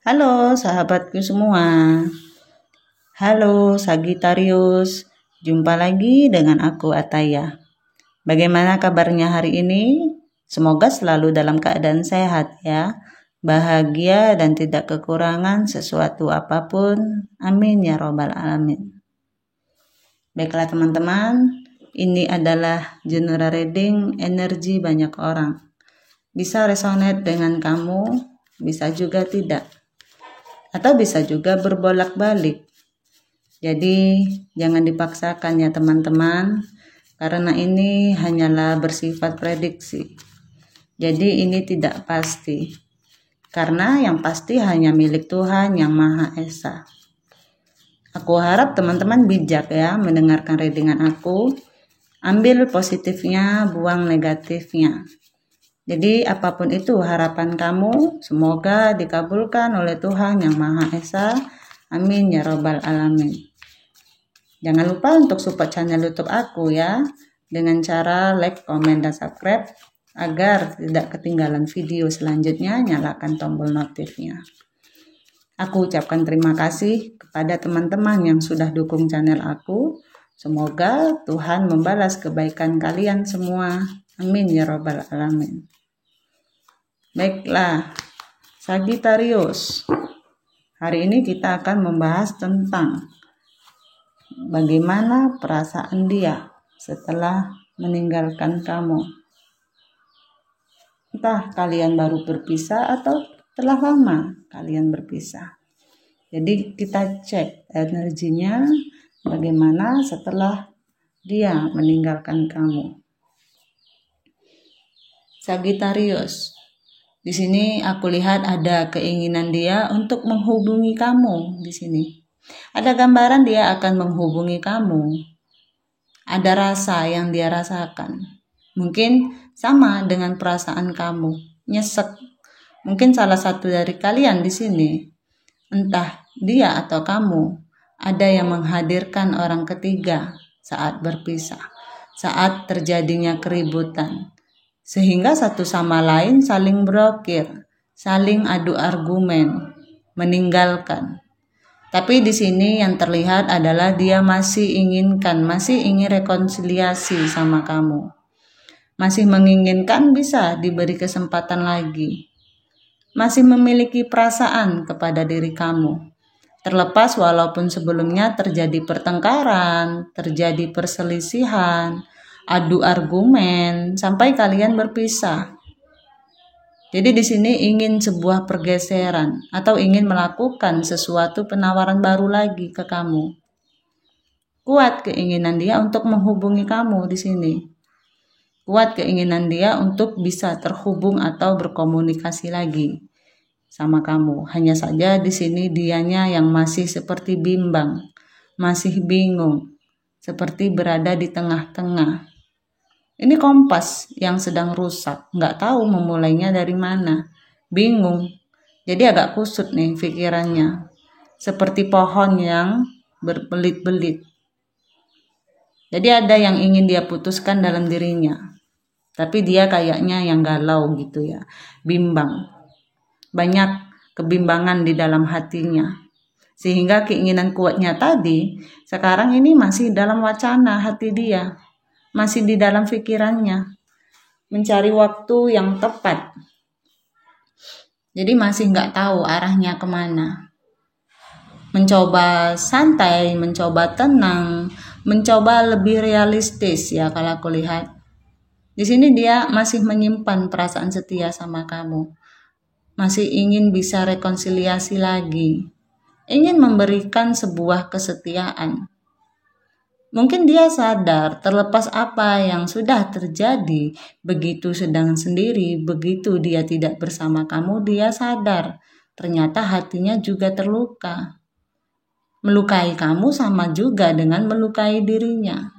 Halo sahabatku semua. Halo Sagitarius. Jumpa lagi dengan aku Ataya. Bagaimana kabarnya hari ini? Semoga selalu dalam keadaan sehat ya. Bahagia dan tidak kekurangan sesuatu apapun. Amin ya robbal alamin. Baiklah teman-teman, ini adalah general reading energi banyak orang. Bisa resonate dengan kamu, bisa juga tidak. Atau bisa juga berbolak-balik. Jadi jangan dipaksakan ya teman-teman, karena ini hanyalah bersifat prediksi. Jadi ini tidak pasti, karena yang pasti hanya milik Tuhan Yang Maha Esa. Aku harap teman-teman bijak ya mendengarkan readingan aku, ambil positifnya, buang negatifnya. Jadi apapun itu harapan kamu, semoga dikabulkan oleh Tuhan Yang Maha Esa. Amin ya robbal alamin. Jangan lupa untuk support channel YouTube aku ya, dengan cara like, komen, dan subscribe agar tidak ketinggalan video selanjutnya. Nyalakan tombol notifnya. Aku ucapkan terima kasih kepada teman-teman yang sudah dukung channel aku. Semoga Tuhan membalas kebaikan kalian semua. Amin ya robbal alamin. Baiklah, Sagitarius. Hari ini kita akan membahas tentang bagaimana perasaan dia setelah meninggalkan kamu. Entah kalian baru berpisah atau telah lama kalian berpisah. Jadi kita cek energinya bagaimana setelah dia meninggalkan kamu. Sagitarius. Di sini aku lihat ada keinginan dia untuk menghubungi kamu di sini. Ada gambaran dia akan menghubungi kamu. Ada rasa yang dia rasakan. Mungkin sama dengan perasaan kamu, nyesek. Mungkin salah satu dari kalian di sini, entah dia atau kamu, ada yang menghadirkan orang ketiga saat berpisah, saat terjadinya keributan. Sehingga satu sama lain saling blokir, saling adu argumen, meninggalkan. Tapi di sini yang terlihat adalah dia masih ingin rekonsiliasi sama kamu. Masih menginginkan bisa diberi kesempatan lagi. Masih memiliki perasaan kepada diri kamu. Terlepas walaupun sebelumnya terjadi pertengkaran, terjadi perselisihan, adu argumen sampai kalian berpisah. Jadi di sini ingin sebuah pergeseran atau ingin melakukan sesuatu penawaran baru lagi ke kamu. Kuat keinginan dia untuk menghubungi kamu di sini. Kuat keinginan dia untuk bisa terhubung atau berkomunikasi lagi sama kamu. Hanya saja di sini dianya yang masih seperti bimbang, masih bingung, seperti berada di tengah-tengah. Ini kompas yang sedang rusak, nggak tahu memulainya dari mana, bingung. Jadi agak kusut nih pikirannya, seperti pohon yang berbelit-belit. Jadi ada yang ingin dia putuskan dalam dirinya, tapi dia kayaknya yang galau gitu ya, bimbang. Banyak kebimbangan di dalam hatinya. Sehingga keinginan kuatnya tadi, sekarang ini masih dalam wacana hati dia. Masih di dalam pikirannya, mencari waktu yang tepat. Jadi masih nggak tahu arahnya kemana. Mencoba santai, mencoba tenang, mencoba lebih realistis ya kalau aku lihat. Di sini dia masih menyimpan perasaan setia sama kamu. Masih ingin bisa rekonsiliasi lagi. Ingin memberikan sebuah kesetiaan. Mungkin dia sadar terlepas apa yang sudah terjadi, begitu sedang sendiri, begitu dia tidak bersama kamu, dia sadar ternyata hatinya juga terluka. Melukai kamu sama juga dengan melukai dirinya.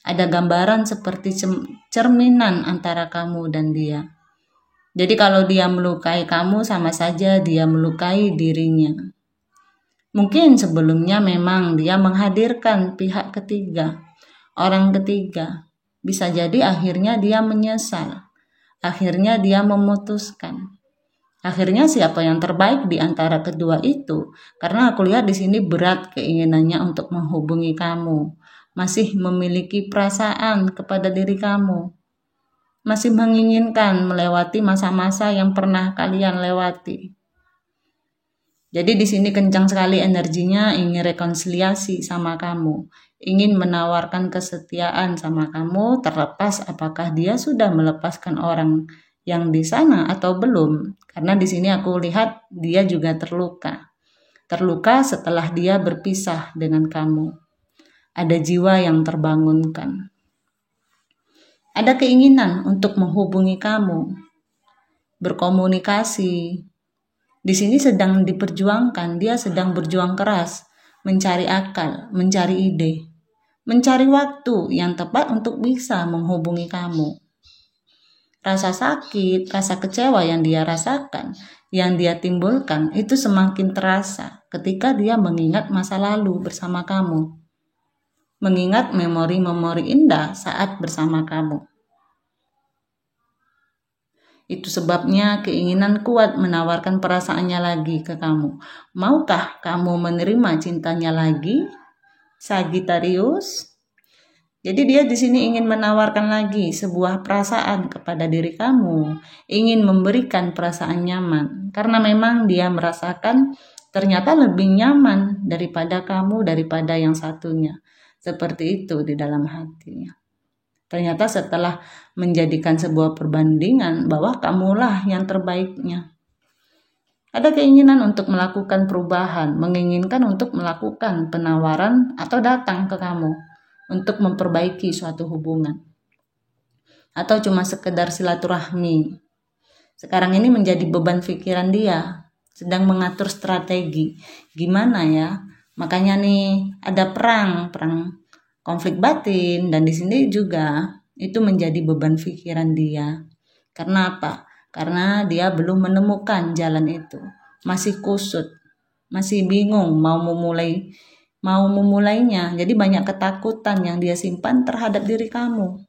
Ada gambaran seperti cerminan antara kamu dan dia. Jadi kalau dia melukai kamu sama saja dia melukai dirinya. Mungkin sebelumnya memang dia menghadirkan pihak ketiga, orang ketiga. Bisa jadi akhirnya dia menyesal. Akhirnya dia memutuskan. Akhirnya siapa yang terbaik di antara kedua itu? Karena aku lihat di sini berat keinginannya untuk menghubungi kamu, masih memiliki perasaan kepada diri kamu, masih menginginkan melewati masa-masa yang pernah kalian lewati. Jadi di sini kencang sekali energinya, ingin rekonsiliasi sama kamu, ingin menawarkan kesetiaan sama kamu, terlepas apakah dia sudah melepaskan orang yang di sana atau belum. Karena di sini aku lihat dia juga terluka. Terluka setelah dia berpisah dengan kamu. Ada jiwa yang terbangunkan. Ada keinginan untuk menghubungi kamu, berkomunikasi. Di sini sedang diperjuangkan, dia sedang berjuang keras, mencari akal, mencari ide, mencari waktu yang tepat untuk bisa menghubungi kamu. Rasa sakit, rasa kecewa yang dia rasakan, yang dia timbulkan, itu semakin terasa ketika dia mengingat masa lalu bersama kamu. Mengingat memori-memori indah saat bersama kamu. Itu sebabnya keinginan kuat menawarkan perasaannya lagi ke kamu. Maukah kamu menerima cintanya lagi, Sagittarius? Jadi dia di sini ingin menawarkan lagi sebuah perasaan kepada diri kamu, ingin memberikan perasaan nyaman, karena memang dia merasakan ternyata lebih nyaman daripada kamu, daripada yang satunya. Seperti itu di dalam hatinya. Ternyata setelah menjadikan sebuah perbandingan bahwa kamulah yang terbaiknya. Ada keinginan untuk melakukan perubahan, menginginkan untuk melakukan penawaran atau datang ke kamu untuk memperbaiki suatu hubungan. Atau cuma sekedar silaturahmi. Sekarang ini menjadi beban pikiran dia, sedang mengatur strategi. Gimana ya? Makanya nih ada perang konflik batin, dan di sini juga itu menjadi beban pikiran dia. Karena apa? Karena dia belum menemukan jalan itu. Masih kusut, masih bingung mau memulainya. Jadi banyak ketakutan yang dia simpan terhadap diri kamu.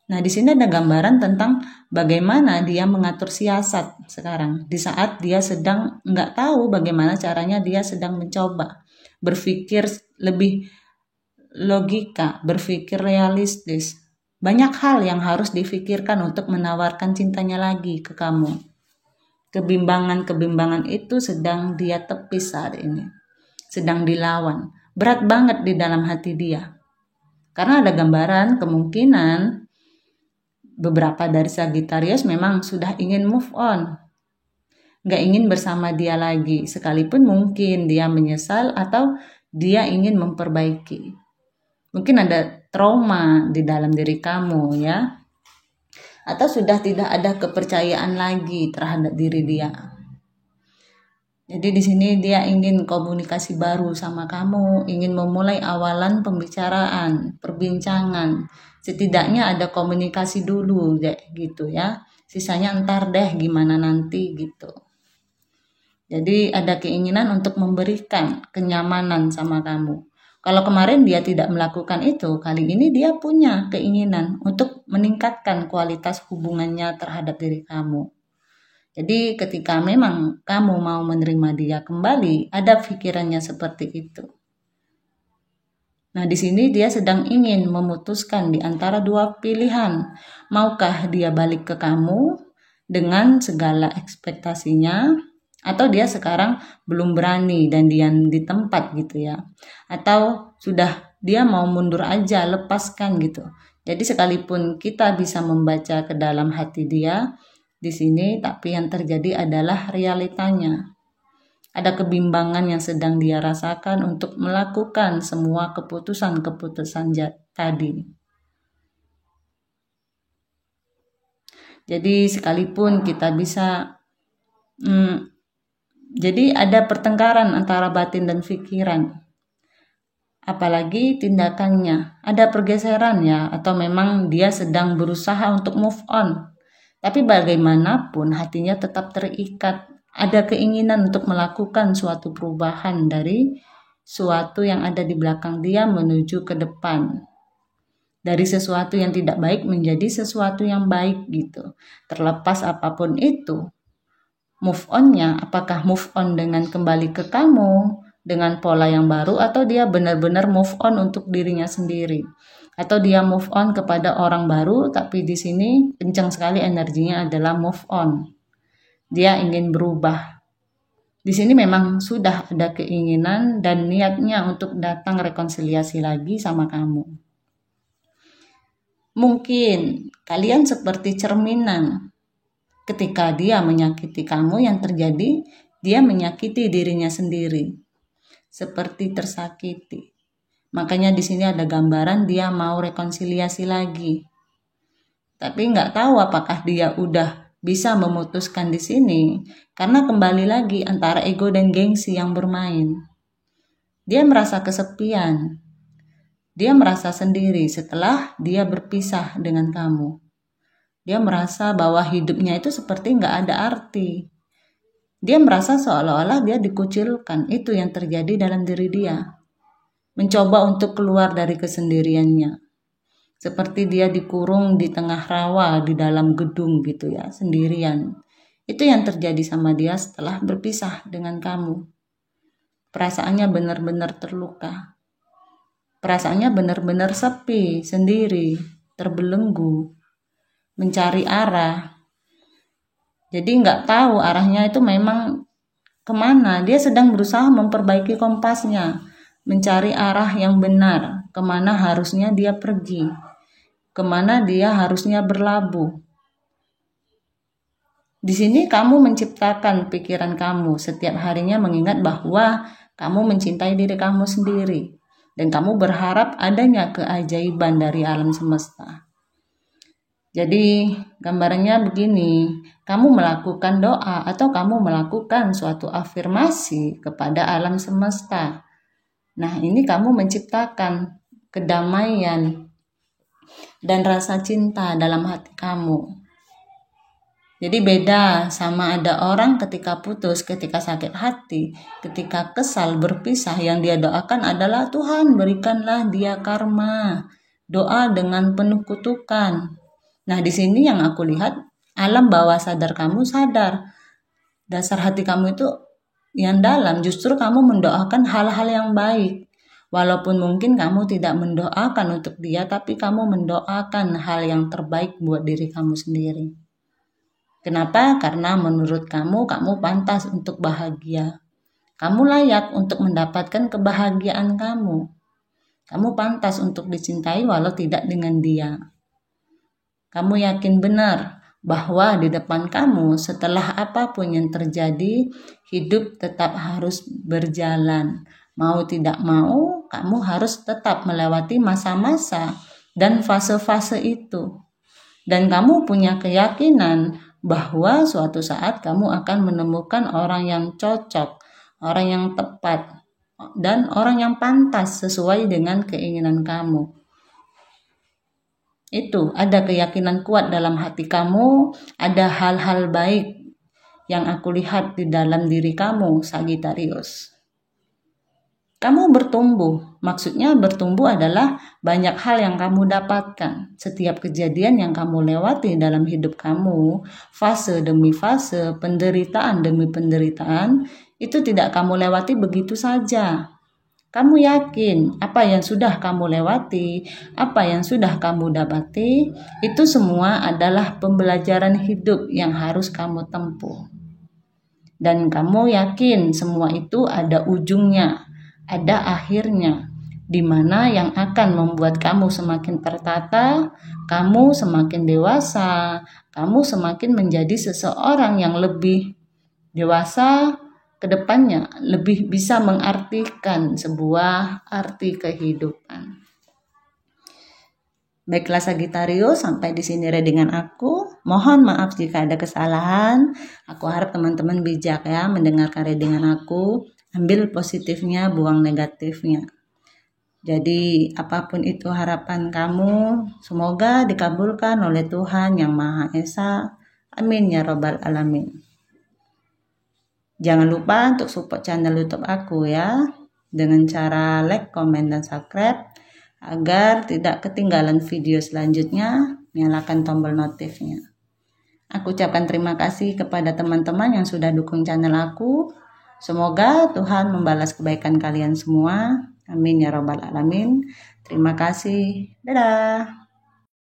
Nah, di sini ada gambaran tentang bagaimana dia mengatur siasat sekarang. Di saat dia sedang nggak tahu bagaimana caranya, dia sedang mencoba berpikir lebih logika, berpikir realistis. Banyak hal yang harus difikirkan untuk menawarkan cintanya lagi ke kamu. Kebimbangan-kebimbangan itu sedang dia tepis saat ini. Sedang dilawan. Berat banget di dalam hati dia. Karena ada gambaran kemungkinan beberapa dari Sagittarius memang sudah ingin move on. Gak ingin bersama dia lagi. Sekalipun mungkin dia menyesal atau dia ingin memperbaiki. Mungkin ada trauma di dalam diri kamu ya. Atau sudah tidak ada kepercayaan lagi terhadap diri dia. Jadi di sini dia ingin komunikasi baru sama kamu, ingin memulai awalan pembicaraan, perbincangan. Setidaknya ada komunikasi dulu gitu ya. Sisanya ntar deh gimana nanti gitu. Jadi ada keinginan untuk memberikan kenyamanan sama kamu. Kalau kemarin dia tidak melakukan itu, kali ini dia punya keinginan untuk meningkatkan kualitas hubungannya terhadap diri kamu. Jadi ketika memang kamu mau menerima dia kembali, ada pikirannya seperti itu. Nah, di sini dia sedang ingin memutuskan di antara dua pilihan. Maukah dia balik ke kamu dengan segala ekspektasinya, atau dia sekarang belum berani dan dia di tempat gitu ya. Atau sudah dia mau mundur aja, lepaskan gitu. Jadi sekalipun kita bisa membaca ke dalam hati dia di sini, tapi yang terjadi adalah realitanya. Ada kebimbangan yang sedang dia rasakan untuk melakukan semua keputusan-keputusan tadi. Jadi sekalipun kita bisa jadi ada pertengkaran antara batin dan pikiran. Apalagi tindakannya, ada pergeseran ya, atau memang dia sedang berusaha untuk move on. Tapi bagaimanapun hatinya tetap terikat. Ada keinginan untuk melakukan suatu perubahan dari suatu yang ada di belakang dia menuju ke depan. Dari sesuatu yang tidak baik menjadi sesuatu yang baik gitu. Terlepas apapun itu, move on-nya, apakah move on dengan kembali ke kamu, dengan pola yang baru, atau dia benar-benar move on untuk dirinya sendiri. Atau dia move on kepada orang baru, tapi di sini kencang sekali energinya adalah move on. Dia ingin berubah. Di sini memang sudah ada keinginan dan niatnya untuk datang rekonsiliasi lagi sama kamu. Mungkin kalian seperti cerminan. Ketika dia menyakiti kamu, yang terjadi dia menyakiti dirinya sendiri, seperti tersakiti. Makanya di sini ada gambaran dia mau rekonsiliasi lagi, tapi nggak tahu apakah dia udah bisa memutuskan di sini, karena kembali lagi antara ego dan gengsi yang bermain. Dia merasa kesepian, dia merasa sendiri setelah dia berpisah dengan kamu. Dia merasa bahwa hidupnya itu seperti nggak ada arti. Dia merasa seolah-olah dia dikucilkan. Itu yang terjadi dalam diri dia. Mencoba untuk keluar dari kesendiriannya. Seperti dia dikurung di tengah rawa, di dalam gedung gitu ya, sendirian. Itu yang terjadi sama dia setelah berpisah dengan kamu. Perasaannya benar-benar terluka. Perasaannya benar-benar sepi, sendiri, terbelenggu. Mencari arah, jadi nggak tahu arahnya itu memang kemana. Dia sedang berusaha memperbaiki kompasnya, mencari arah yang benar, kemana harusnya dia pergi, kemana dia harusnya berlabuh. Di sini kamu menciptakan pikiran kamu setiap harinya, mengingat bahwa kamu mencintai diri kamu sendiri dan kamu berharap adanya keajaiban dari alam semesta. Jadi gambarannya begini, kamu melakukan doa atau kamu melakukan suatu afirmasi kepada alam semesta. Nah, ini kamu menciptakan kedamaian dan rasa cinta dalam hati kamu. Jadi beda sama ada orang ketika putus, ketika sakit hati, ketika kesal berpisah, yang dia doakan adalah Tuhan berikanlah dia karma. Doa dengan penuh kutukan. Nah, di sini yang aku lihat, alam bawah sadar kamu sadar. Dasar hati kamu itu yang dalam, justru kamu mendoakan hal-hal yang baik. Walaupun mungkin kamu tidak mendoakan untuk dia, tapi kamu mendoakan hal yang terbaik buat diri kamu sendiri. Kenapa? Karena menurut kamu pantas untuk bahagia. Kamu layak untuk mendapatkan kebahagiaan kamu. Kamu pantas untuk dicintai walau tidak dengan dia. Kamu yakin benar bahwa di depan kamu setelah apapun yang terjadi, hidup tetap harus berjalan. Mau tidak mau, kamu harus tetap melewati masa-masa dan fase-fase itu. Dan kamu punya keyakinan bahwa suatu saat kamu akan menemukan orang yang cocok, orang yang tepat, dan orang yang pantas sesuai dengan keinginan kamu. Itu ada keyakinan kuat dalam hati kamu, ada hal-hal baik yang aku lihat di dalam diri kamu, Sagittarius. Kamu bertumbuh, maksudnya bertumbuh adalah banyak hal yang kamu dapatkan. Setiap kejadian yang kamu lewati dalam hidup kamu, fase demi fase, penderitaan demi penderitaan, itu tidak kamu lewati begitu saja. Kamu yakin apa yang sudah kamu lewati, apa yang sudah kamu dapati, itu semua adalah pembelajaran hidup yang harus kamu tempuh. Dan kamu yakin semua itu ada ujungnya, ada akhirnya, di mana yang akan membuat kamu semakin tertata, kamu semakin dewasa, kamu semakin menjadi seseorang yang lebih dewasa, kedepannya lebih bisa mengartikan sebuah arti kehidupan. Baiklah Sagittarius, sampai di sini readingan aku. Mohon maaf jika ada kesalahan. Aku harap teman-teman bijak ya mendengarkan readingan aku. Ambil positifnya, buang negatifnya. Jadi apapun itu harapan kamu, semoga dikabulkan oleh Tuhan Yang Maha Esa. Amin ya Rabbal Alamin. Jangan lupa untuk support channel YouTube aku ya, dengan cara like, komen, dan subscribe agar tidak ketinggalan video selanjutnya. Nyalakan tombol notifnya. Aku ucapkan terima kasih kepada teman-teman yang sudah dukung channel aku. Semoga Tuhan membalas kebaikan kalian semua. Amin ya robbal alamin. Terima kasih. Dadah.